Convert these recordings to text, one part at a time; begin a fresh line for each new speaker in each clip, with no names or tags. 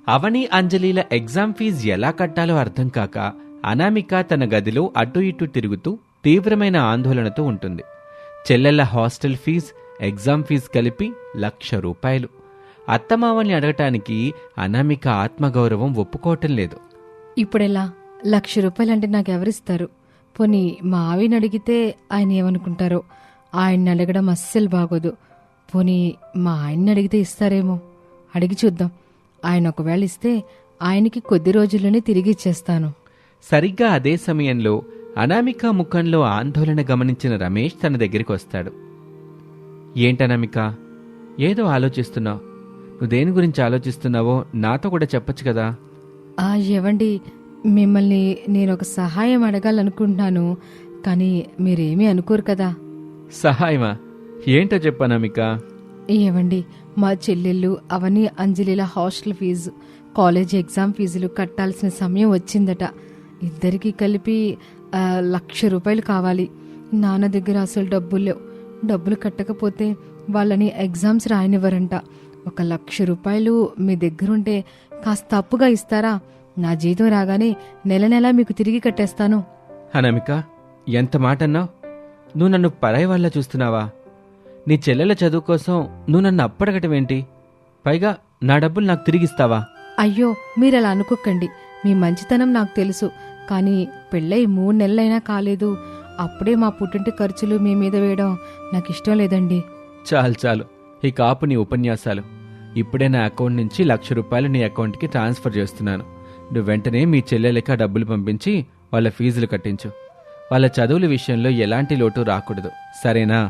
అవని అంజలిల exam fee ఎలా కట్టాలో అర్థం కాక అనామిక తన గదిలో అటు ఇటు తిరుగుతూ తీవ్రమైన ఆందోళనతో ఉంటుంది. చెల్లెళ్ల హాస్టల్ ఫీజు, ఎగ్జామ్ ఫీజు కలిపి ₹1,00,000. అత్తమామల్ని అడగటానికి అనామిక ఆత్మగౌరవం ఒప్పుకోవటం లేదు.
ఇప్పుడెలా? ₹1,00,000 నాకెవరిస్తారు? పోనీ మా ఆవిని అడిగితే ఆయన ఏమనుకుంటారో. ఆయన్ని అడగడం అస్సలు బాగోదు. పోనీ మా ఆయన్ని అడిగితే ఇస్తారేమో, అడిగి చూద్దాం. ఆయన ఒకవేళ ఇస్తే ఆయనకి కొద్ది రోజుల్లోనే తిరిగి ఇచ్చేస్తాను.
సరిగ్గా అదే సమయంలో అనామిక ముఖంలో ఆందోళన గమనించిన రమేష్ తన దగ్గరికి వస్తాడు. ఏంటనామిక, ఏదో ఆలోచిస్తున్నావు? నువ్వు దేని గురించి ఆలోచిస్తున్నావో నాతో కూడా చెప్పొచ్చు కదా.
ఏవండి, మిమ్మల్ని నేనొక సహాయం అడగాలనుకుంటున్నాను, కానీ మీరేమీ అనుకోరు కదా.
సహాయమా? ఏంటో చెప్పనామిక.
ఏవండి, మా చెల్లెళ్ళు అవని అంజలిల హాస్టల్ ఫీజు, కాలేజ్ ఎగ్జామ్ ఫీజులు కట్టాల్సిన సమయం వచ్చిందట. ఇద్దరికీ కలిపి ₹1,00,000 కావాలి. నాన్న దగ్గర అసలు డబ్బులు లేవు. డబ్బులు కట్టకపోతే వాళ్ళని ఎగ్జామ్స్ రాయనివ్వరంట. ₹1,00,000 మీ దగ్గరుంటే కాస్త అప్పుగా ఇస్తారా? నా జీతం రాగానే నెల నెలా మీకు తిరిగి కట్టేస్తాను.
అనామిక, ఎంత మాటన్నావు? నువ్వు నన్ను పరాయి వాళ్ళ చూస్తున్నావా? నీ చెల్లెల చదువు కోసం నువ్వు నన్ను అప్పడగటమేంటి? పైగా నా డబ్బులు నాకు తిరిగిస్తావా?
అయ్యో, మీరలా అనుకోకండి. మీ మంచితనం నాకు తెలుసు. కానీ పెళ్ళై 3 నెలలైనా కాలేదు. అప్పుడే మా పుట్టింటి ఖర్చులు మీ మీద వేయడం నాకు ఇష్టం లేదండి.
చాలు చాలు, ఈ కాపు నీ ఉపన్యాసాలు. ఇప్పుడే నా అకౌంట్ నుంచి ₹1,00,000 నీ అకౌంట్కి ట్రాన్స్ఫర్ చేస్తున్నాను. నువ్వు వెంటనే మీ చెల్లెలకి ఆ డబ్బులు పంపించి వాళ్ళ ఫీజులు కట్టించు. వాళ్ళ చదువుల విషయంలో ఎలాంటి లోటు రాకూడదు, సరేనా?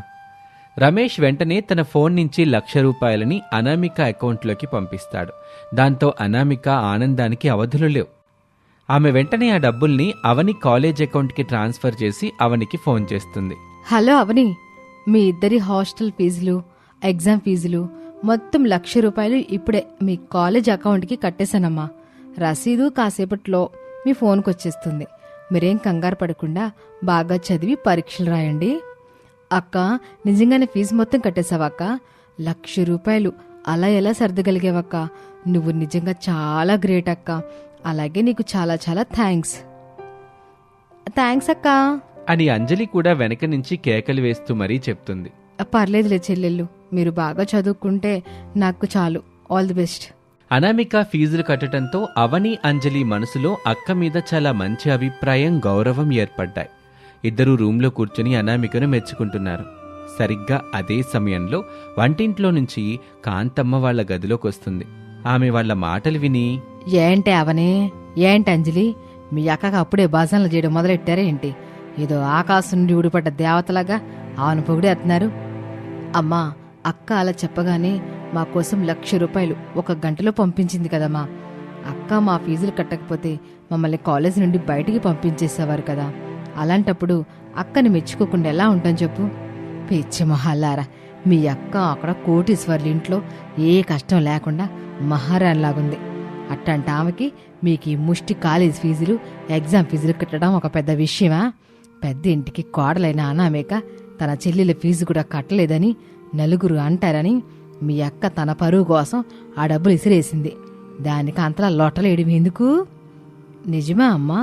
రమేష్ వెంటనే తన ఫోన్ నుంచి ₹1,00,000 అనామిక అకౌంట్లోకి పంపిస్తాడు. దాంతో అనామిక ఆనందానికి అవధులు లేవు. ఆమె వెంటనే ఆ డబ్బుల్ని అవని కాలేజ్ అకౌంట్కి ట్రాన్స్ఫర్ చేసి అవనికి ఫోన్ చేస్తుంది.
హలో అవని, మీ ఇద్దరి హాస్టల్ ఫీజులు, ఎగ్జామ్ ఫీజులు మొత్తం ₹1,00,000 ఇప్పుడే మీ కాలేజ్ అకౌంట్కి కట్టేశానమ్మా. రసీదు కాసేపట్లో మీ ఫోన్కి వచ్చేస్తుంది. మీరేం కంగారు పడకుండా బాగా చదివి పరీక్షలు రాయండి. అక్క, నిజంగానే ఫీజు మొత్తం కట్టేశావక్క? ₹1,00,000 అలా ఎలా సర్దగలిగావక్క? నువ్వు నిజంగా చాలా గ్రేట్ అక్క. అలాగే నీకు చాలా చాలా థ్యాంక్స్ అక్క
అని అంజలి కూడా వెనక నుంచి కేకలు వేస్తూ మరీ చెప్తుంది.
పర్లేదులే చెల్లెళ్ళు, మీరు బాగా చదువుకుంటే నాకు చాలు. All the best.
అనామిక ఫీజులు కట్టడంతో అవని అంజలి మనసులో అక్క మీద చాలా మంచి అభిప్రాయం, గౌరవం ఏర్పడ్డాయి. ఇద్దరూ రూంలో కూర్చుని అనామికను మెచ్చుకుంటున్నారు. సరిగ్గా అదే సమయంలో వంటింట్లో నుంచి కాంతమ్మ వాళ్ల గదిలోకి వస్తుంది. ఆమె వాళ్ల మాటలు విని,
ఏంటే అవనే, ఏంటి అంజలి, మీ అక్కగా అప్పుడే భజనలు చేయడం మొదలెట్టారా ఏంటి? ఏదో ఆకాశం నుండి ఊడిపడ్డ దేవతలాగా ఆవును పొగిడేస్తున్నారు. అమ్మా, అక్క అలా చెప్పగానే మా కోసం ₹1,00,000 1 గంటలో పంపించింది కదమ్మా. అక్క మా ఫీజులు కట్టకపోతే మమ్మల్ని కాలేజీ నుండి బయటికి పంపించేసేవారు కదా. అలాంటప్పుడు అక్కని మెచ్చుకోకుండా ఎలా ఉంటాను చెప్పు? పిచ్చి మహాలారా, మీ అక్క అక్కడ కోటీశ్వర్ల ఇంట్లో ఏ కష్టం లేకుండా మహారాణిలాగుంది. అట్టంటే ఆమెకి మీకు ఈ ముష్టి కాలేజ్ ఫీజులు, ఎగ్జామ్ ఫీజులు కట్టడం ఒక పెద్ద విషయమా? పెద్ద ఇంటికి కోడలైన అనామిక తన చెల్లెల ఫీజు కూడా కట్టలేదని నలుగురు అంటారని మీ అక్క తన పరువు కోసం ఆ డబ్బులు ఇసిరేసింది. దానికి అంతలా లొట్టలేయడం ఎందుకు? నిజమా అమ్మా?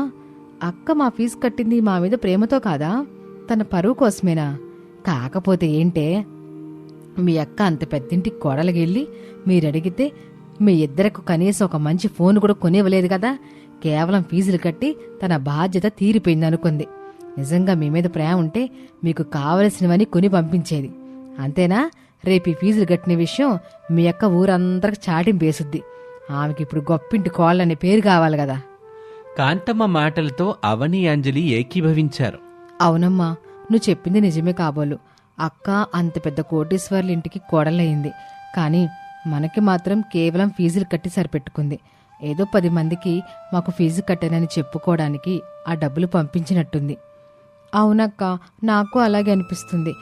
అక్క మా ఫీజు కట్టింది మా మీద ప్రేమతో కాదా? తన పరువు కోసమేనా? కాకపోతే ఏంటే, మీ అక్క అంత పెద్దింటికి కోడలికెళ్ళి మీరడిగితే మీ ఇద్దరికి కనీసం ఒక మంచి ఫోన్ కూడా కొనివ్వలేదు కదా. కేవలం ఫీజులు కట్టి తన బాధ్యత తీరిపోయిందనుకుంది. నిజంగా మీ మీద ప్రేమ ఉంటే మీకు కావలసినవని కొని పంపించేది, అంతేనా? రేపు ఈ ఫీజులు కట్టిన విషయం మీ అక్క ఊరందరికి చాటింపేసుద్ది. ఆమెకి ఇప్పుడు గొప్పింటి కోళ్ళనే పేరు కావాలి కదా.
కాంతమ్మ మాటలతో అవని అంజలి ఏకీభవించారు.
అవునమ్మా, నువ్వు చెప్పింది నిజమే కాబోలు. అక్క అంత పెద్ద కోటీశ్వర్ల ఇంటికి కోడలయ్యింది, కానీ మనకి మాత్రం కేవలం ఫీజులు కట్టి సరిపెట్టుకుంది. ఏదో 10 మందికి మాకు ఫీజు కట్టానని చెప్పుకోవడానికి ఆ డబ్బులు పంపించినట్టుంది. అవునక్క, నాకు అలాగే అనిపిస్తుంది.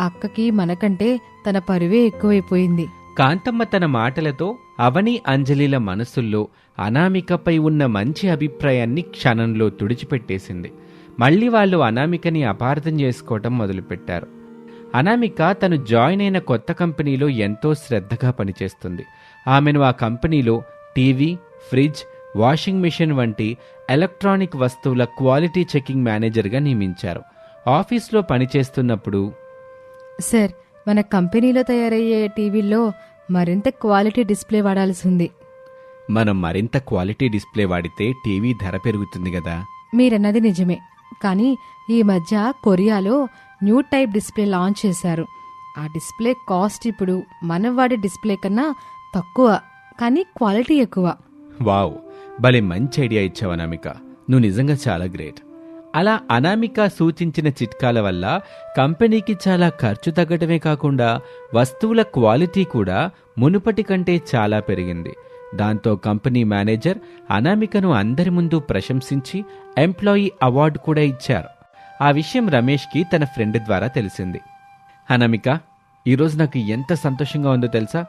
అక్కకి మనకంటే తన పరువే ఎక్కువైపోయింది.
కాంతమ్మ తన మాటలతో అవని అంజలిల మనసుల్లో అనామికపై ఉన్న మంచి అభిప్రాయాన్ని క్షణంలో తుడిచిపెట్టేసింది. మళ్లీ వాళ్ళు అనామికని అపార్థం చేసుకోవటం మొదలుపెట్టారు. అనామిక తను జాయిన్ అయిన కొత్త కంపెనీలో ఎంతో శ్రద్ధగా పనిచేస్తుంది. ఆమెను ఆ కంపెనీలో టీవీ, ఫ్రిడ్జ్, వాషింగ్ మిషన్ వంటి ఎలక్ట్రానిక్ వస్తువుల క్వాలిటీ చెకింగ్ మేనేజర్గా నియమించారు. ఆఫీస్లో పనిచేస్తున్నప్పుడు
సార్, మన కంపెనీలో తయారయ్యే టీవీల్లో మరింత క్వాలిటీ డిస్ప్లే వాడాల్సి ఉంది.
మనం మరింత క్వాలిటీ డిస్ప్లే వాడితే టీవీ ధర పెరుగుతుంది కదా.
మీరన్నది నిజమే, కానీ ఈ మధ్య కొరియాలో న్యూ టైప్ డిస్ప్లే లాంచ్ చేశారు. ఆ డిస్ప్లే కాస్ట్ ఇప్పుడు మనం వాడే డిస్ప్లే కన్నా తక్కువ, కానీ క్వాలిటీ ఎక్కువ.
వావ్, భలే మంచి ఐడియా ఇచ్చావు అనామిక. నువ్వు నిజంగా చాలా గ్రేట్. అలా అనామిక సూచించిన చిట్కాల వల్ల కంపెనీకి చాలా ఖర్చు తగ్గటమే కాకుండా వస్తువుల క్వాలిటీ కూడా మునుపటి కంటే చాలా పెరిగింది. దాంతో కంపెనీ మేనేజర్ అనామికను అందరి ముందు ప్రశంసించి ఎంప్లాయీ అవార్డు కూడా ఇచ్చారు. ఆ విషయం రమేష్కి తన ఫ్రెండ్ ద్వారా తెలిసింది. అనామిక, ఈరోజు నాకు ఎంత సంతోషంగా ఉందో తెలుసా?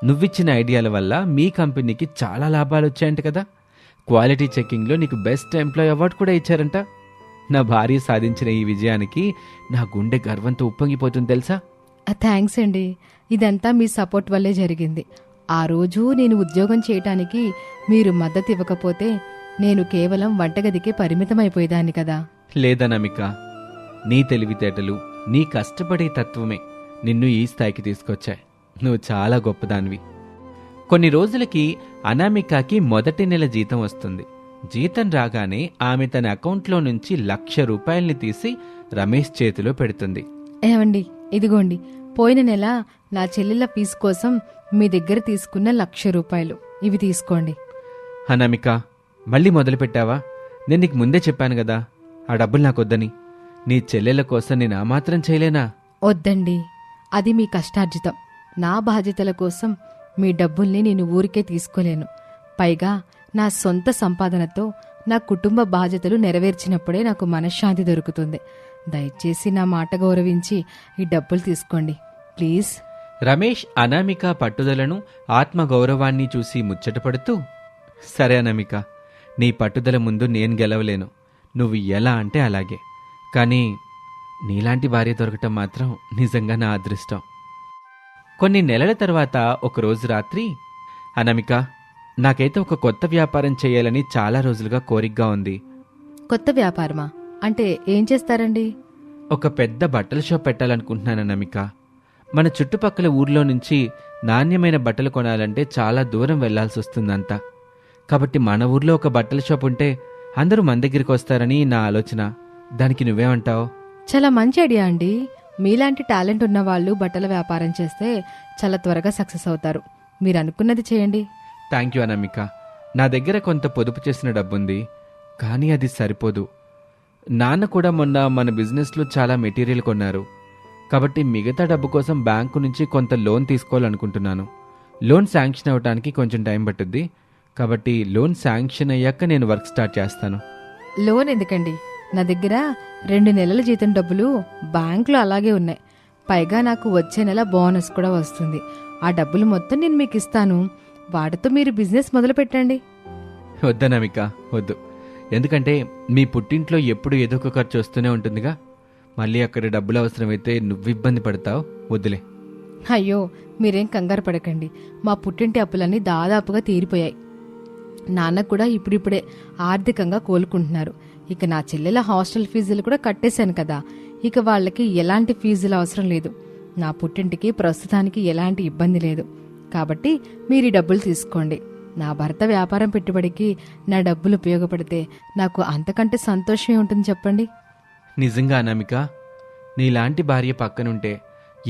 నువ్విచ్చిన ఐడియాల వల్ల మీ కంపెనీకి చాలా లాభాలు వచ్చాయంట కదా. క్వాలిటీ చెకింగ్లో నీకు బెస్ట్ ఎంప్లాయీ అవార్డు కూడా ఇచ్చారంట. నా భార్య సాధించిన ఈ విజయానికి నా గుండె గర్వంతో ఉప్పొంగిపోతుంది తెలుసా.
థ్యాంక్స్ అండి, ఇదంతా మీ సపోర్ట్ వల్లే జరిగింది. ఆ రోజు నేను ఉద్యోగం చేయటానికి మీరు మద్దతు ఇవ్వకపోతే నేను కేవలం వంటగదికే పరిమితమైపోయేదాన్ని కదా.
లేదనామిక, నీ తెలివితేటలు, నీ కష్టపడే తత్వమే నిన్ను ఈ స్థాయికి తీసుకొచ్చాయి. నువ్వు చాలా గొప్పదానివి. కొన్ని రోజులకి అనామికకి మొదటి నెల జీతం వస్తుంది. జీతం రాగానే ఆమె తన అకౌంట్లో నుంచి 1,00,000 రూపాయల్ని తీసి రమేష్ చేతిలో పెడుతుంది.
ఏమండి, ఇదిగోండి, పోయిన నెల నా చెల్లెళ్ళ ఫీజు కోసం మీ దగ్గర తీసుకున్న 1,00,000 రూపాయలు, ఇవి తీసుకోండి.
అనామిక, మళ్ళీ మొదలుపెట్టావా? నేను నీకు ముందే చెప్పాను కదా ఆ డబ్బులు నాకొద్దని. నీ చెల్లెల కోసం నేను ఆ మాత్రం చేయలేనా?
వద్దండి, అది మీ కష్టార్జితం. నా బాధ్యతల కోసం మీ డబ్బుల్ని నేను ఊరికే తీసుకోలేను. పైగా నా సొంత సంపాదనతో నా కుటుంబ బాధ్యతలు నెరవేర్చినప్పుడే నాకు మనశ్శాంతి దొరుకుతుంది. దయచేసి నా మాట గౌరవించి ఈ డబ్బులు తీసుకోండి ప్లీజ్.
రమేష్ అనామిక పట్టుదలను, ఆత్మగౌరవాన్ని చూసి ముచ్చటపడుతూ, సరే అనామిక, నీ పట్టుదల ముందు నేను గెలవలేను. నువ్వు ఎలా అంటే అలాగే. కానీ నీలాంటి భార్య దొరకటం మాత్రం నిజంగా నా అదృష్టం. కొన్ని నెలల తర్వాత ఒకరోజు రాత్రి, అనామిక, నాకైతే ఒక కొత్త వ్యాపారం చేయాలని చాలా రోజులుగా కోరికగా ఉంది.
కొత్త వ్యాపారమా? అంటే ఏం చేస్తారండి?
ఒక పెద్ద బట్టల షాప్ పెట్టాలనుకుంటున్నాను అనామిక. మన చుట్టుపక్కల ఊర్లో నుంచి నాణ్యమైన బట్టలు కొనాలంటే చాలా దూరం వెళ్లాల్సి వస్తుందంతా. కాబట్టి మన ఊర్లో ఒక బట్టల షాప్ ఉంటే అందరూ మన దగ్గరికి వస్తారని నా ఆలోచన. దానికి నువ్వేమంటావు?
చాలా మంచి ఐడియా అండి. మీలాంటి టాలెంట్ ఉన్న వాళ్ళు బట్టల వ్యాపారం చేస్తే చాలా త్వరగా సక్సెస్ అవుతారు. మీరు అనుకున్నది చేయండి.
Thank you Anamika. నా దగ్గర కొంత పొదుపు చేసిన డబ్బుంది, కానీ అది సరిపోదు. నాన్న కూడా మొన్న మన బిజినెస్లో చాలా మెటీరియల్ కొన్నారు. కాబట్టి మిగతా డబ్బు కోసం బ్యాంకు నుంచి కొంత లోన్ తీసుకోవాలనుకుంటున్నాను. లోన్ శాంక్షన్ అవ్వడానికి కొంచెం టైం పట్టుద్ది. కాబట్టి లోన్ శాంక్షన్ అయ్యాక నేను వర్క్ స్టార్ట్ చేస్తాను.
లోన్ ఎందుకండి? నా దగ్గర 2 నెలల జీతం డబ్బులు బ్యాంకులో అలాగే ఉన్నాయి. పైగా నాకు వచ్చే నెల బోనస్ కూడా వస్తుంది. ఆ డబ్బులు మొత్తం నేను మీకు ఇస్తాను. వాటితో మీరు బిజినెస్ మొదలు పెట్టండి.
వద్దనామిక, వద్దు. ఎందుకంటే మీ పుట్టింట్లో ఎప్పుడు ఏదో ఒక ఖర్చు వస్తూనే ఉంటుందిగా. మళ్ళీ అక్కడ డబ్బులు అవసరమైతే నువ్వు ఇబ్బంది పడతావు. వద్దులే.
అయ్యో, మీరేం కంగారు పడకండి. మా పుట్టింటి అప్పులన్నీ దాదాపుగా తీరిపోయాయి. నాన్న కూడా ఇప్పుడిప్పుడే ఆర్థికంగా కోలుకుంటున్నారు. ఇక నా చెల్లెల హాస్టల్ ఫీజులు కూడా కట్టేశాను కదా. ఇక వాళ్ళకి ఎలాంటి ఫీజులు అవసరం లేదు. నా పుట్టింటికి ప్రస్తుతానికి ఎలాంటి ఇబ్బంది లేదు. కాబట్టి మీరు ఈ డబ్బులు తీసుకోండి. నా భర్త వ్యాపారం పెట్టుబడికి నా డబ్బులు ఉపయోగపడితే నాకు అంతకంటే సంతోషమే ఉంటుంది చెప్పండి.
నిజంగా అనామిక, నీలాంటి భార్య పక్కనుంటే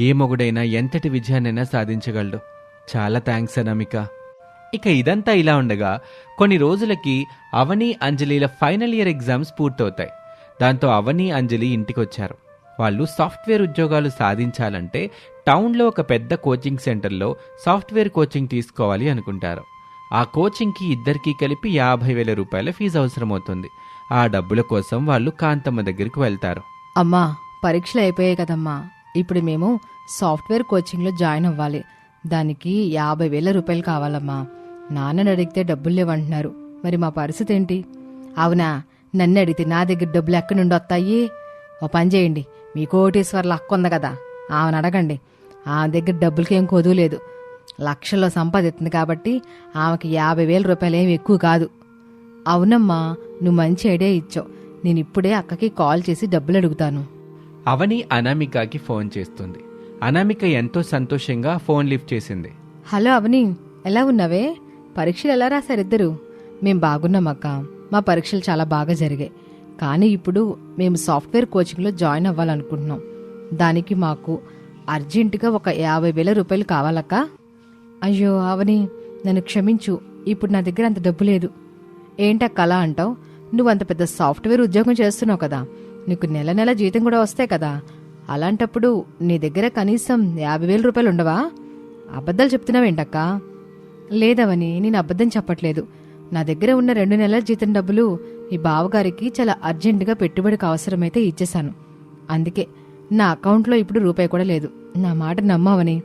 ఏ మొగుడైనా ఎంతటి విజయాన్నైనా సాధించగలడు. చాలా థ్యాంక్స్ అనామిక. ఇక ఇదంతా ఇలా ఉండగా కొన్ని రోజులకి అవని, అంజలిల ఫైనల్ ఇయర్ ఎగ్జామ్స్ పూర్తవుతాయి. దాంతో అవని, అంజలి ఇంటికొచ్చారు. వాళ్ళు సాఫ్ట్వేర్ ఉద్యోగాలు సాధించాలంటే టౌన్లో ఒక పెద్ద కోచింగ్ సెంటర్లో సాఫ్ట్వేర్ కోచింగ్ తీసుకోవాలి అనుకుంటారు. ఆ కోచింగ్కి ఇద్దరికీ కలిపి 50,000 రూపాయల ఫీజు అవసరమవుతుంది. ఆ డబ్బుల కోసం వాళ్ళు కాంతమ్మ దగ్గరికి వెళ్తారు.
అమ్మా, పరీక్షలు అయిపోయాయి కదమ్మా. ఇప్పుడు మేము సాఫ్ట్వేర్ కోచింగ్లో జాయిన్ అవ్వాలి. దానికి 50,000 రూపాయలు కావాలమ్మా. నాన్నని అడిగితే డబ్బులు లేవంటున్నారు. మరి మా పరిస్థితి ఏంటి? అవునా, నన్ను అడిగితే నా దగ్గర డబ్బులు ఎక్కడి నుండి వస్తాయి? ఓ పని చేయండి, మీ కోటేశ్వర్ల అక్క ఉంది కదా, ఆమెను అడగండి. ఆ దగ్గర డబ్బులకేం కొదువు లేదు. లక్షల్లో సంపాదిస్తుంది కాబట్టి ఆమెకి 50,000 రూపాయలు ఏమి ఎక్కువ కాదు. అవునమ్మా, నువ్వు మంచి ఐడియా ఇచ్చావు. నేను ఇప్పుడే అక్కకి కాల్ చేసి డబ్బులు అడుగుతాను.
అవని అనామికకి ఫోన్ చేస్తుంది. అనామిక ఎంతో సంతోషంగా ఫోన్ లిఫ్ట్ చేసింది.
హలో అవని, ఎలా ఉన్నావే? పరీక్షలు ఎలా రాశారిద్దరు? మేం బాగున్నామక్క. మా పరీక్షలు చాలా బాగా జరిగాయి. కానీ ఇప్పుడు మేము సాఫ్ట్వేర్ కోచింగ్లో జాయిన్ అవ్వాలనుకుంటున్నాం. దానికి మాకు అర్జెంటుగా ఒక 50,000 రూపాయలు కావాలక్క. అయ్యో అవని, నన్ను క్షమించు. ఇప్పుడు నా దగ్గర అంత డబ్బు లేదు. ఏంటక్క అలా అంటావు? నువ్వు అంత పెద్ద సాఫ్ట్వేర్ ఉద్యోగం చేస్తున్నావు కదా, నీకు నెల నెల జీతం కూడా వస్తాయి కదా. అలాంటప్పుడు నీ దగ్గర కనీసం 50,000 రూపాయలు ఉండవా? అబద్ధాలు చెప్తున్నావేంటక్క? లేదవని, నేను అబద్ధం చెప్పట్లేదు. నా దగ్గర ఉన్న 2 నెలల జీతం డబ్బులు ఈ బావగారికి చాలా అర్జెంటుగా పెట్టుబడికి అవసరమైతే ఇచ్చేశాను. అందుకే నా అకౌంట్లో ఇప్పుడు రూపాయి కూడా లేదు. నా మాట నమ్మవని.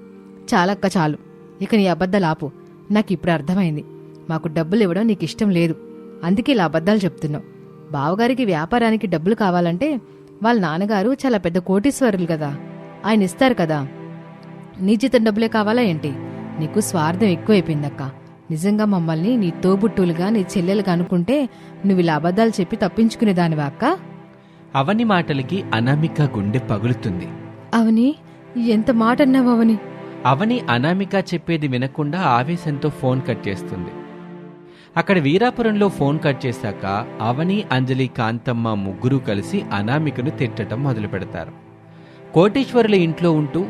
చాలక్క చాలు, ఇక నీ అబద్ధాలు ఆపు. నాకు ఇప్పుడు అర్థమైంది, మాకు డబ్బులు ఇవ్వడం నీకు ఇష్టం లేదు. అందుకే ఇలా అబద్ధాలు చెప్తున్నావు. బావగారికి వ్యాపారానికి డబ్బులు కావాలంటే వాళ్ళ నాన్నగారు చాలా పెద్ద కోటీశ్వరులు కదా, ఆయన ఇస్తారు కదా. నీ జీతం డబ్బులే కావాలా ఏంటి? నీకు స్వార్థం ఎక్కువైపోయిందక్క. నిజంగా మమ్మల్ని నీ తోబుట్టులుగా, నీ చెల్లెలుగా అనుకుంటే నువ్వు ఇలా అబద్ధాలు చెప్పి తప్పించుకునేదానివా అక్క?
అవని మాటలకి అనామిక గుండె పగులుతుంది.
అవని, ఎంత మాట అన్నావు అవని?
అవని అనామిక చెప్పేది వినకుండా ఆవేశంతో ఫోన్ కట్ చేస్తుంది. అక్కడ వీరాపురంలో ఫోన్ కట్ చేశాక అవని, అంజలి, కాంతమ్మ ముగ్గురూ కలిసి అనామికను తిట్టడం మొదలు పెడతారు. కోటీశ్వరుల ఇంట్లో ఉంటూ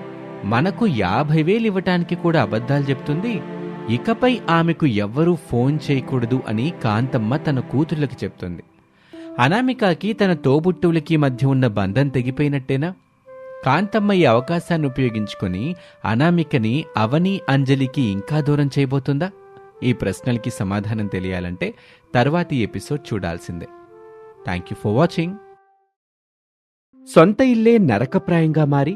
మనకు 50,000 ఇవ్వటానికి కూడా అబద్ధాలు చెప్తుంది, ఇకపై ఆమెకు ఎవ్వరూ ఫోన్ చేయకూడదు అని కాంతమ్మ తన కూతుర్లకి చెప్తుంది. అనామికకి తన తోబుట్టువులకి మధ్య ఉన్న బంధం తెగిపోయినట్టేనా? కాంతమ్మ ఈ అవకాశాన్ని ఉపయోగించుకుని అనామికని అవని, అంజలికి ఇంకా దూరం చేయబోతుందా? ఈ ప్రశ్నలకి సమాధానం తెలియాలంటే తర్వాతి ఎపిసోడ్ చూడాల్సిందే. Thank you for watching. సొంత ఇల్లే నరకప్రాయంగా మారి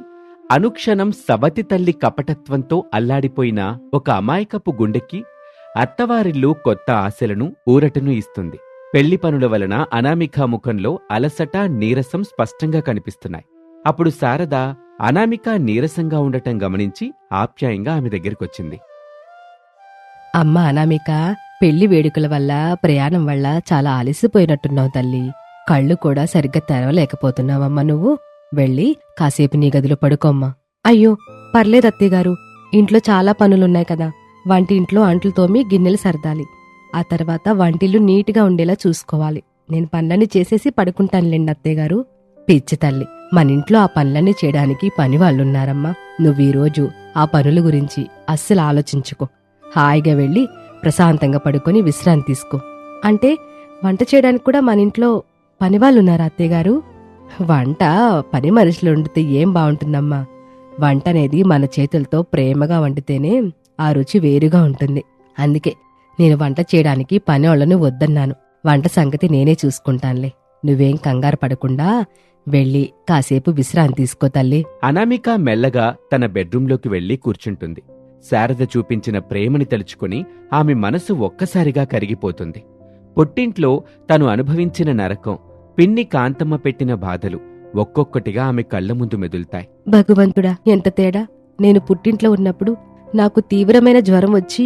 అనుక్షణం సవతి తల్లి కపటత్వంతో అల్లాడిపోయిన ఒక అమాయకపు గుండెకి అత్తవారిల్లు కొత్త ఆశలను, ఊరటను ఇస్తుంది. పెళ్లి పనుల వలన అనామిక ముఖంలో అలసట, నీరసం స్పష్టంగా కనిపిస్తున్నాయి. అప్పుడు శారద అనామిక నీరసంగా ఉండటం గమనించి ఆప్యాయంగా ఆమె దగ్గరికొచ్చింది.
అమ్మ అనామిక, పెళ్లి వేడుకల వల్ల, ప్రయాణం వల్ల చాలా అలసిపోయినట్టున్నావు తల్లి. కళ్ళు కూడా సరిగ్గా తెరవలేకపోతున్నావమ్మా నువ్వు. వెళ్ళి కాసేపు నీ గదిలో పడుకోమ్మా. అయ్యో పర్లేదు అత్తయ్యగారు, ఇంట్లో చాలా పనులున్నాయి కదా. వంటింట్లో అంట్లు తోమి గిన్నెలు సర్దాలి. ఆ తర్వాత వంటిల్లు నీటిగా ఉండేలా చూసుకోవాలి. నేను పనులన్నీ చేసేసి పడుకుంటానులేండి అత్తయ్యగారు. పిచ్చి తల్లి, మనింట్లో ఆ పనులన్నీ చేయడానికి పని వాళ్ళున్నారమ్మా. నువ్వీరోజు ఆ పనుల గురించి అస్సలు ఆలోచించుకో. హాయిగా వెళ్ళి ప్రశాంతంగా పడుకొని విశ్రాంతి తీసుకో. అంటే వంట చేయడానికి కూడా మన ఇంట్లో పనివాళ్ళున్నారా అత్తయ్యగారు? వంట పని మనుషులు వండితే ఏం బాగుంటుందమ్మా. వంట అనేది మన చేతులతో ప్రేమగా వండితేనే ఆ రుచి వేరుగా ఉంటుంది. అందుకే నేను వంట చేయడానికి పని వాళ్ళను వద్దన్నాను. వంట సంగతి నేనే చూసుకుంటానులే. నువ్వేం కంగారు పడకుండా వెళ్ళి కాసేపు విశ్రాంతి తీసుకో తల్లి.
అనామిక మెల్లగా తన బెడ్రూంలోకి వెళ్లి కూర్చుంటుంది. శారద చూపించిన ప్రేమని తలుచుకుని ఆమె మనసు ఒక్కసారిగా కరిగిపోతుంది. పుట్టింట్లో తను అనుభవించిన నరకం, పిన్ని కాంతమ్మ పెట్టిన బాధలు ఒక్కొక్కటిగా ఆమె కళ్ల ముందు మెదులుతాయి.
భగవంతుడా, ఎంత తేడా! నేను పుట్టింట్లో ఉన్నప్పుడు నాకు తీవ్రమైన జ్వరం వచ్చి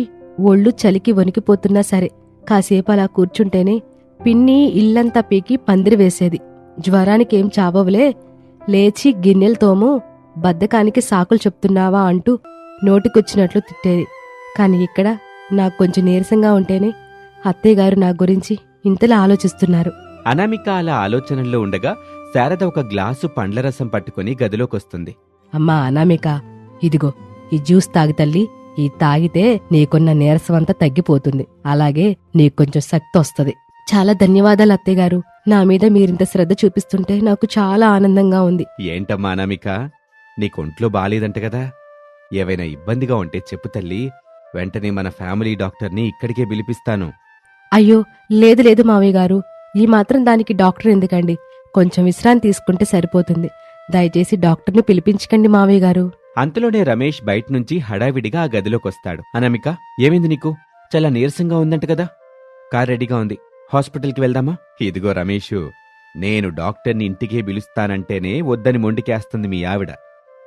ఒళ్ళు చలికి వణికిపోతున్నా సరే కాసేపు అలా కూర్చుంటేనే పిన్ని ఇల్లంతా పీకి పందిరి వేసేది. జ్వరానికేం చావవులే, లేచి గిన్నెలు తోము, బద్ధకానికి సాకులు చెప్తున్నావా అంటూ నోటికొచ్చినట్లు తిట్టేది. కాని ఇక్కడ నాకు కొంచెం నీరసంగా ఉంటేనే అత్తయ్యగారు నా గురించి ఇంతలా ఆలోచిస్తున్నారు.
అనామిక అలా ఆలోచనల్లో ఉండగా శారద ఒక గ్లాసు పండ్లరసం పట్టుకుని గదిలోకొస్తుంది.
అమ్మా అనామిక, ఇదిగో ఈ జ్యూస్ తాగి తల్లి. ఈ తాగితే నీకున్న నీరసమంతా తగ్గిపోతుంది. అలాగే నీకు కొంచెం శక్తి వస్తుంది. చాలా ధన్యవాదాలు అత్తయ్యగారు. నా మీద మీరింత శ్రద్ధ చూపిస్తుంటే నాకు చాలా ఆనందంగా ఉంది.
ఏంటమ్మా అనామిక, నీకొంట్లో బాలేదంట కదా? ఏవైనా ఇబ్బందిగా ఉంటే చెప్పు తల్లి, వెంటనే మన ఫ్యామిలీ డాక్టర్ని ఇక్కడికే పిలిపిస్తాను.
అయ్యో లేదు లేదు మావయ్య గారు, ఈ మాత్రం దానికి డాక్టర్ ఎందుకండి? కొంచెం విశ్రాంతి తీసుకుంటే సరిపోతుంది. దయచేసి డాక్టర్ని పిలిపించకండి మావయ్య గారు.
అంతలోనే రమేష్ బయటనుంచి హడావిడిగా ఆ గదిలోకొస్తాడు. అనామిక, ఏమైంది నీకు? చాలా నీరసంగా ఉందంట కదా? కార్ రెడీగా ఉంది, హాస్పిటల్కి వెళ్దామా? ఇదిగో రమేషు, నేను డాక్టర్ని ఇంటికే పిలుస్తానంటేనే వద్దని మొండికేస్తుంది మీ ఆవిడ.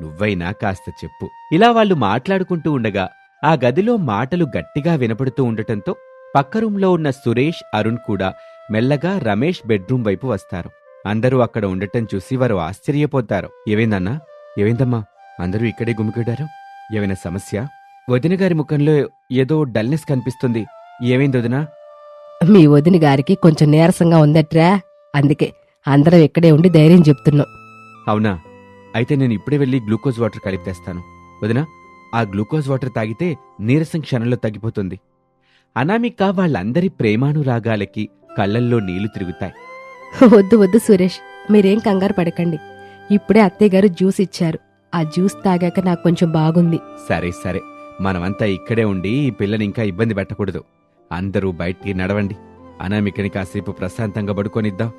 నువ్వైనా కాస్త చెప్పు. ఇలా వాళ్ళు మాట్లాడుకుంటూ ఉండగా ఆ గదిలో మాటలు గట్టిగా వినపడుతూ ఉండటంతో పక్క రూంలో ఉన్న సురేష్, అరుణ్ కూడా మెల్లగా రమేష్ బెడ్రూమ్ వైపు వస్తారు. అందరూ అక్కడ ఉండటం చూసి వారు ఆశ్చర్యపోతారు. ఏమైందన్నా? ఏమైందమ్మా? అందరూ ఇక్కడే గుమికూడారు. ఏమైనా సమస్య? వదిన గారి ముఖంలో ఏదో డల్నెస్ కనిపిస్తుంది. ఏమైంది వదినా?
మీ వదిన గారికి కొంచెం నీరసంగా ఉందట్రా, అందుకే అందరం ఇక్కడే ఉండి ధైర్యం చెప్తున్నాం.
అవునా? అయితే నేను ఇప్పుడే వెళ్ళి గ్లూకోజ్ వాటర్ కలిపి తెస్తాను. వదినా, ఆ గ్లూకోజ్ వాటర్ తాగితే నీరసం క్షణంలో తగ్గిపోతుంది. అనామిక వాళ్ళందరి ప్రేమానురాగాలకి కళ్ళల్లో నీళ్లు తిరుగుతాయి.
వద్దు వద్దు సురేష్, మీరేం కంగారు పడకండి. ఇప్పుడే అత్తయ్యగారు జ్యూస్ ఇచ్చారు. ఆ జ్యూస్ తాగాక నాకు కొంచెం బాగుంది.
సరే సరే, మనమంతా ఇక్కడే ఉండి ఈ పిల్లని ఇంకా ఇబ్బంది పెట్టకూడదు. అందరూ బయటికి నడవండి. అనామికని కాసేపు ప్రశాంతంగా పడుకొనిద్దాం.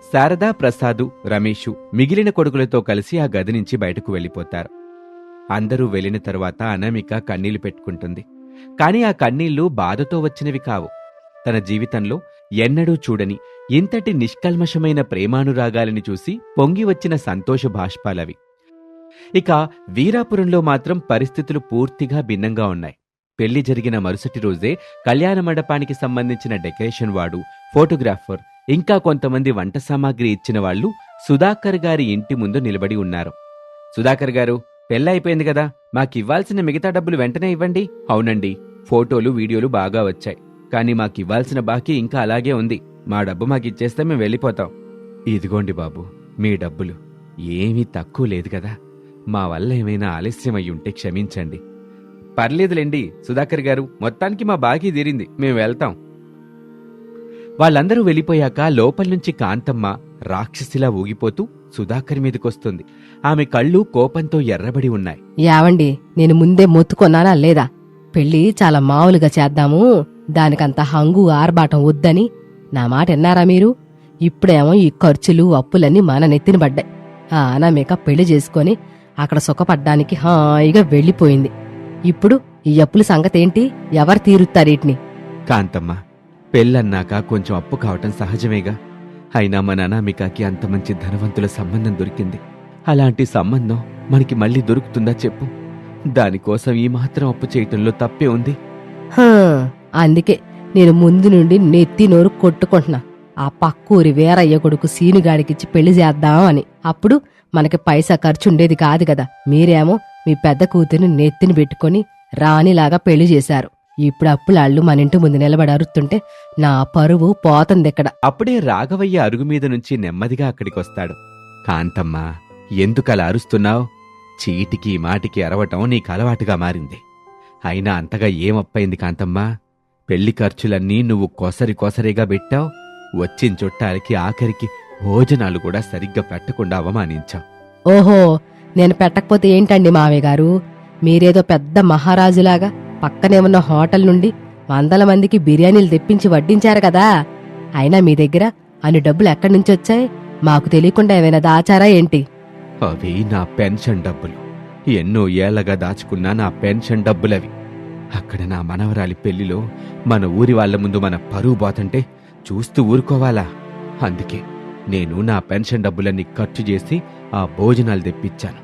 శారదా, ప్రసాదు, రమేషు మిగిలిన కొడుకులతో కలిసి ఆ గది నుంచి బయటకు వెళ్ళిపోతారు. అందరూ వెళ్ళిన తరువాత అనామిక కన్నీళ్లు పెట్టుకుంటుంది. కాని ఆ కన్నీళ్లు బాధతో వచ్చినవి కావు. తన జీవితంలో ఎన్నడూ చూడని ఇంతటి నిష్కల్మషమైన ప్రేమానురాగాలని చూసి పొంగి వచ్చిన సంతోష బాష్పాలవి. ఇక వీరాపురంలో మాత్రం పరిస్థితులు పూర్తిగా భిన్నంగా ఉన్నాయి. పెళ్లి జరిగిన మరుసటి రోజే కళ్యాణ మండపానికి సంబంధించిన డెకరేషన్ వాడు, ఫోటోగ్రాఫర్, ఇంకా కొంతమంది వంట సామాగ్రి ఇచ్చిన వాళ్లు సుధాకర్ గారి ఇంటి ముందు నిలబడి ఉన్నారు. సుధాకర్ గారు, పెళ్ళైపోయింది కదా, మాకివ్వాల్సిన మిగతా డబ్బులు వెంటనే ఇవ్వండి. అవునండి, ఫోటోలు, వీడియోలు బాగా వచ్చాయి, కానీ మాకివ్వాల్సిన బాకీ ఇంకా అలాగే ఉంది. మా డబ్బు మాకిచ్చేస్తే మేము వెళ్ళిపోతాం. ఇదిగోండి బాబు, మీ డబ్బులు. ఏమీ తక్కువ లేదు కదా. మా వల్ల ఏమైనా ఆలస్యం అయ్యుంటే క్షమించండి. పర్లేదులేండి సుధాకర్ గారు, మొత్తానికి మా బాకీ తీరింది, మేము వెళ్తాం. వాళ్ళందరూ వెళ్ళిపోయాక లోపల్నుంచి కాంతమ్మ రాక్షసిలా ఊగిపోతూ సుధాకర్ మీదకొస్తుంది. ఆమె కళ్ళు కోపంతో ఎర్రబడి ఉన్నాయి.
యావండి, నేను ముందే మొత్తుకొన్నానా లేదా? పెళ్లి చాలా మామూలుగా చేద్దాము, దానికంత హంగు ఆర్బాటం వద్దని నా మాట విన్నారా మీరు? ఇప్పుడేమో ఈ ఖర్చులు, అప్పులన్నీ మన నెత్తిన పడ్డాయి. ఆ అనామిక పెళ్లి చేసుకొని అక్కడ సుఖపడ్డానికి హాయిగా వెళ్ళిపోయింది. ఇప్పుడు ఈ అప్పుల సంగతేంటి? ఎవరు తీరుతారీటిని?
కాంతమ్మ, పెళ్ళన్నాక కొంచెం అప్పు కావటం సహజమేగా. అయినా మన అనామికకి అంత మంచి ధనవంతుల సంబంధం దొరికింది. అలాంటి సంబంధం మనకి మళ్ళీ దొరుకుతుందా చెప్పు? దానికోసం ఈ మాత్రం అప్పు చేయటంలో తప్పే ఉంది.
అందుకే నేను ముందు నుండి నెత్తి నోరు కొట్టుకుంటున్నా. ఆ పక్కూరి వీరయ్య కొడుకు సీనుగాడికిచ్చి పెళ్లి చేద్దాం అని. అప్పుడు మనకి పైసా ఖర్చుండేది కాదు కదా. మీరేమో మీ పెద్ద కూతురిని నెత్తిని పెట్టుకుని రాణిలాగా పెళ్లి చేశారు. ఇప్పుడు అప్పులాళ్ళు మన ఇంటి ముందు నిలబడి అరుస్తుంటే నా పరువు పోతందిక్కడ.
అప్పుడే రాఘవయ్య అరుగు మీద నుంచి నెమ్మదిగా అక్కడికొస్తాడు. కాంతమ్మ, ఎందుకలా అరుస్తున్నావు? చీటికి మాటికి అరవటం నీకు అలవాటుగా మారింది. అయినా అంతగా ఏమప్పయింది కాంతమ్మ? పెళ్లి ఖర్చులన్నీ నువ్వు కొసరిగా పెట్టావు. వచ్చిన చుట్టాలకి ఆఖరికి భోజనాలు కూడా సరిగ్గా పెట్టకుండా అవమానించావు.
ఓహో, నేను పెట్టకపోతే ఏంటండి మావయ్య గారు? మీరేదో పెద్ద మహారాజులాగా పక్కనే ఉన్న హోటల్ నుండి 100 మందికి బిర్యానీలు తెప్పించి వడ్డించారు కదా. అయినా మీ దగ్గర అన్ని డబ్బులు ఎక్కడి నుంచి వచ్చాయి? మాకు తెలియకుండా ఏమైనా దాచారా ఏంటి?
అవి నా పెన్షన్ డబ్బులు. ఎన్నో ఏళ్లగా దాచుకున్నా నా పెన్షన్ డబ్బులవి. అక్కడ నా మనవరాలి పెళ్లిలో మన ఊరి వాళ్ల ముందు మన పరువు పోతంటే చూస్తూ ఊరుకోవాలా? అందుకే నేను నా పెన్షన్ డబ్బులన్నీ ఖర్చు చేసి ఆ భోజనాలు తెప్పించాను.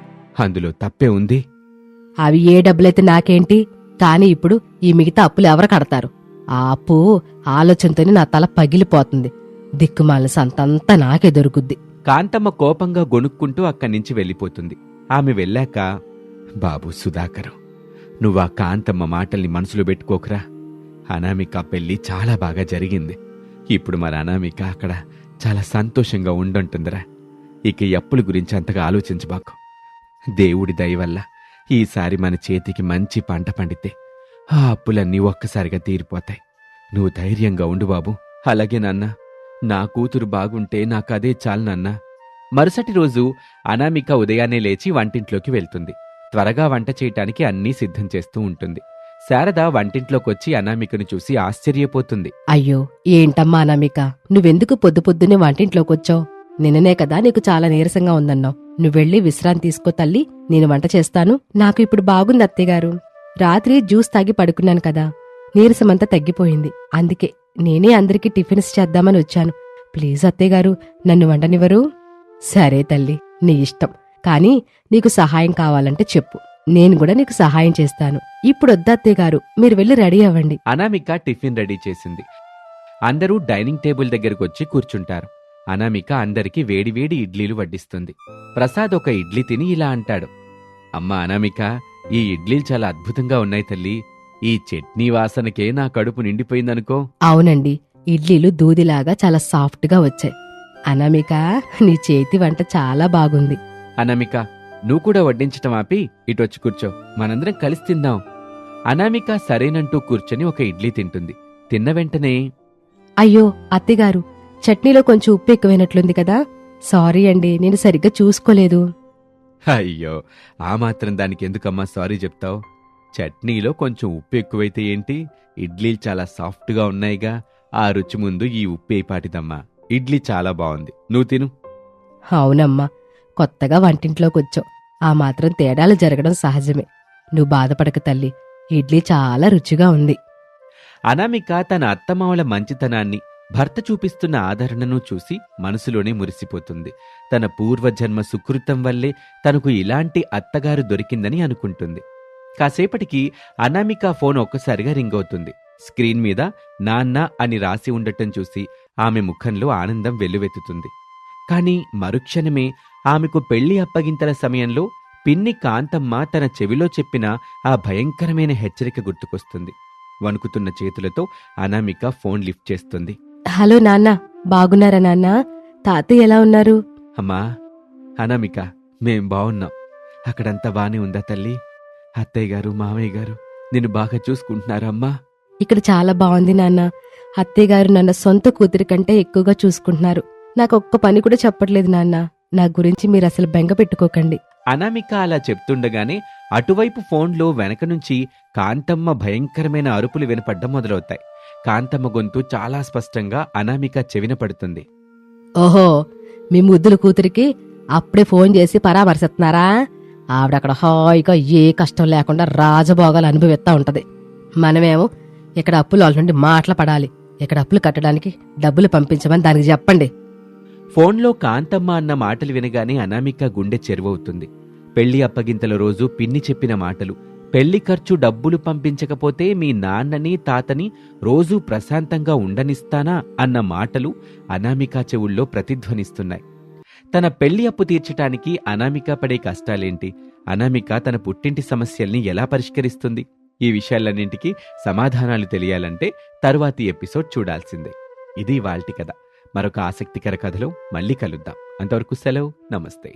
అందులో తప్పే ఉంది?
అవి ఏ డబ్బులైతే నాకేంటి, కాని ఇప్పుడు ఈ మిగతా అప్పులు ఎవరు కడతారు? ఆ అప్పు ఆలోచనతోనే నా తల పగిలిపోతుంది. దిక్కుమాల సంతంతా నాకే దొరుకుద్ది.
కాంతమ్మ కోపంగా గొనుక్కుంటూ అక్కడి నుంచి వెళ్ళిపోతుంది. ఆమె వెళ్ళాక, బాబు సుధాకరు, నువ్వా కాంతమ్మ మాటల్ని మనసులో పెట్టుకోకురా. అనామిక పెళ్లి చాలా బాగా జరిగింది. ఇప్పుడు మన అనామిక అక్కడ చాలా సంతోషంగా ఉండుంటుందిరా. ఇక ఈ అప్పుల గురించి అంతగా ఆలోచించబాకు. దేవుడి దయ వల్ల ఈసారి మన చేతికి మంచి పంట పండితే ఆ అప్పులన్నీ ఒక్కసారిగా తీరిపోతాయి. నువ్వు ధైర్యంగా ఉండు బాబు. అలాగే నాన్న, నా కూతురు బాగుంటే నాకదే చాలు నాన్న. మరుసటి రోజు అనామిక ఉదయాన్నే లేచి వంటింట్లోకి వెళ్తుంది. త్వరగా వంట చేయటానికి అన్నీ సిద్ధం చేస్తూ ఉంటుంది. శారద వంటింట్లోకొచ్చి అనామికను చూసి ఆశ్చర్యపోతుంది.
అయ్యో, ఏంటమ్మా అనామిక, నువ్వెందుకు పొద్దునే వంటింట్లోకొచ్చావు? నిన్ననే కదా నీకు చాలా నీరసంగా ఉందన్నావు. నువ్వెళ్ళి విశ్రాంతి తీసుకో తల్లి, నేను వంట చేస్తాను. నాకు ఇప్పుడు బాగుంది అత్తయ్యగారు. రాత్రి జ్యూస్ తాగి పడుకున్నాను కదా, నీరసమంతా తగ్గిపోయింది. అందుకే నేనే అందరికీ టిఫిన్స్ చేద్దామని వచ్చాను. ప్లీజ్ అత్తయ్యగారు, నన్ను వండనివ్వరు? సరే తల్లి, నీ ఇష్టం. కానీ నీకు సహాయం కావాలంటే చెప్పు,
నేను కూడా నీకు సహాయం చేస్తాను. ఇప్పుడు వద్దు అత్తయ్య గారు, మీరు వెళ్ళి రెడీ అవ్వండి.
అనామిక టిఫిన్ రెడీ చేసింది. అందరూ డైనింగ్ టేబుల్ దగ్గరకు వచ్చి కూర్చుంటారు. అనామిక అందరికీ వేడివేడి ఇడ్లీలు వడ్డిస్తుంది. ప్రసాద్ ఒక ఇడ్లీ తిని ఇలా అంటాడు. అమ్మా అనామిక, ఈ ఇడ్లీలు చాలా అద్భుతంగా ఉన్నాయి తల్లి. ఈ చట్నీ వాసనకే నా కడుపు నిండిపోయిందనుకో.
అవునండి, ఇడ్లీలు దూదిలాగా చాలా సాఫ్ట్గా వచ్చాయి. అనామిక, నీ చేతి వంట చాలా బాగుంది.
అనామిక, నువ్వు కూడా వడ్డించటం ఆపి ఇటొచ్చి కూర్చో, మనందరం కలిసి తిందాం. అనామిక సరేనంటూ కూర్చొని ఒక ఇడ్లీ తింటుంది. తిన్న వెంటనే,
అయ్యో అత్తయ్యగారు, చట్నీలో కొంచెం ఉప్పు ఎక్కువైనట్లుంది కదా. సారీ అండి, నేను సరిగ్గా చూసుకోలేదు.
అయ్యో, ఆ మాత్రం దానికి ఎందుకమ్మా సారీ చెప్తావు? చట్నీలో కొంచెం ఉప్పు ఎక్కువైతే ఏంటి? ఇడ్లీలు చాలా సాఫ్ట్గా ఉన్నాయిగా. ఆ రుచి ముందు ఈ ఉప్పు ఏపాటిదమ్మా. ఇడ్లీ చాలా బాగుంది, నువ్వు తిను.
అవునమ్మా, కొత్తగా వంటింట్లోకి వచ్చావు, ఆ మాత్రం తేడాలు జరగడం సహజమే. నువ్వు బాధపడక తల్లి, ఇడ్లీ చాలా రుచిగా ఉంది.
అనామిక తన అత్తమామల మంచితనాన్ని, భర్త చూపిస్తున్న ఆదరణను చూసి మనసులోనే మురిసిపోతుంది. తన పూర్వజన్మ సుకృతం వల్లే తనకు ఇలాంటి అత్తగారు దొరికిందని అనుకుంటుంది. కాసేపటికి అనామిక ఫోన్ ఒక్కసారిగా రింగ్ అవుతుంది. స్క్రీన్ మీద నాన్న అని రాసి ఉండటం చూసి ఆమె ముఖంలో ఆనందం వెల్లువెత్తుతుంది. కాని మరుక్షణమే ఆమెకు పెళ్లి అప్పగింతల సమయంలో పిన్ని కాంతమ్మ తన చెవిలో చెప్పిన ఆ భయంకరమైన హెచ్చరిక గుర్తుకొస్తుంది. వణుకుతున్న చేతులతో అనామిక ఫోన్ లిఫ్ట్ చేస్తుంది.
హలో నాన్న, బాగున్నారా నాన్న? తాతయ్య ఎలా ఉన్నారు?
అమ్మా అనామిక, మేం బావున్నాం. అక్కడంతా బానే ఉందా తల్లి? అత్తయ్య గారు, మామయ్య గారు నిన్ను బాగా చూసుకుంటున్నారా అమ్మా?
ఇక్కడ చాలా బాగుంది నాన్న. అత్తయ్య గారు నన్ను సొంత కూతురి కంటే ఎక్కువగా చూసుకుంటున్నారు. నాకు ఒక్క పని కూడా చెప్పట్లేదు నాన్న. నా గురించి మీరు అసలు బెంగ పెట్టుకోకండి.
అనామిక అలా చెప్తుండగానే అటువైపు ఫోన్లో వెనక నుంచి కాంతమ్మ భయంకరమైన అరుపులు వినపడ్డం మొదలవుతాయి. కాంతమ్మ గొంతు చాలా స్పష్టంగా అనామిక చెవిన పడుతుంది.
ఓహో, మీ ముద్దుల కూతురికి అప్పుడే ఫోన్ చేసి పరామర్శిస్తున్నారా? ఆవిడక్కడ హాయిగా ఏ కష్టం లేకుండా రాజభోగాలు అనుభవిస్తా ఉంటది. మనమేమో ఇక్కడ అప్పులు వాళ్ళ నుండి మాటలు పడాలి. ఇక్కడ అప్పులు కట్టడానికి డబ్బులు పంపించమని దానికి చెప్పండి.
ఫోన్లో కాంతమ్మ అన్న మాటలు వినగానే అనామిక గుండె చెరువవుతుంది. పెళ్లి అప్పగింతల రోజు పిన్ని చెప్పిన మాటలు, పెళ్లి ఖర్చు డబ్బులు పంపించకపోతే మీ నాన్నని తాతని రోజూ ప్రశాంతంగా ఉండనిస్తానా అన్న మాటలు అనామిక చెవుల్లో ప్రతిధ్వనిస్తున్నాయి. తన పెళ్లి అప్పు తీర్చటానికి అనామిక పడే కష్టాలేంటి? అనామిక తన పుట్టింటి సమస్యల్ని ఎలా పరిష్కరిస్తుంది? ఈ విషయాలన్నింటికీ సమాధానాలు తెలియాలంటే తరువాతి ఎపిసోడ్ చూడాల్సిందే. ఇది ఇవాల్టి కథ. మరొక ఆసక్తికర కథలో మళ్ళీ కలుద్దాం. అంతవరకు సెలవు, నమస్తే.